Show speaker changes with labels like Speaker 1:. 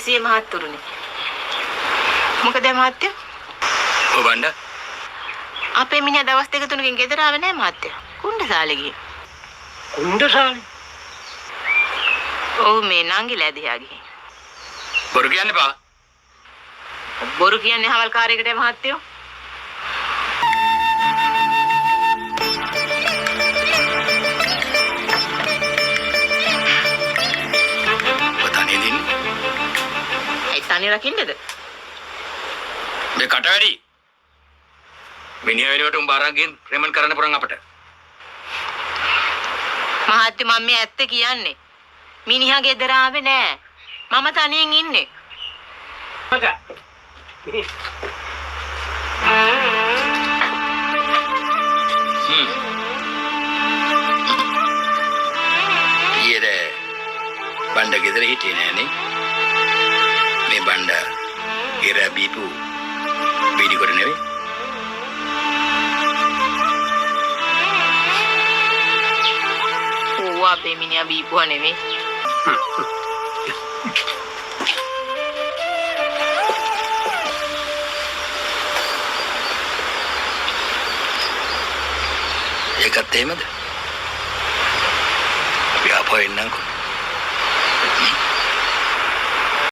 Speaker 1: පොලිසියේ මහත්තුරුනේ. මොකද මහත්තයෝ?
Speaker 2: ඔව් බණ්ඩ.
Speaker 1: අපේ මිනිහා දවස් දෙක තුනකින් ගෙදර ආවේ නැහැ මහත්තයෝ. කුණ්ඩසාලේ ගිහින්.
Speaker 3: කුණ්ඩසාලේ?
Speaker 1: ඔව් මේ නංගිලා දිහා ගිහින්.
Speaker 2: බොරු කියන්නේ බා.
Speaker 1: බොරු කියන්නේ හවල් කාර්යයකට මහත්තයෝ. තනිය රකින්නද?
Speaker 2: මේ කට වැඩි. මිනිහා වෙනුවට උඹ අරන් ගින් රෙමන් කරන්න පුරන් අපට.
Speaker 1: මහත්තයා මම මේ ඇත්ත කියන්නේ. මිනිහා ගෙදර ආවේ නෑ. මම තනියෙන් ඉන්නේ.
Speaker 3: මචං.
Speaker 2: ඊයේ බණ්ඩ ගෙදර හිටියේ නෑනේ. මේ බණ්ඩ ඉර බීපු බීඩි කොට නෙවෙයි.
Speaker 1: ඕව අපේ මිනිහා බීපුවා නෙවෙයි.
Speaker 2: ඒකත් එහෙමද? අපි ආපහු එන්නම්කෝ.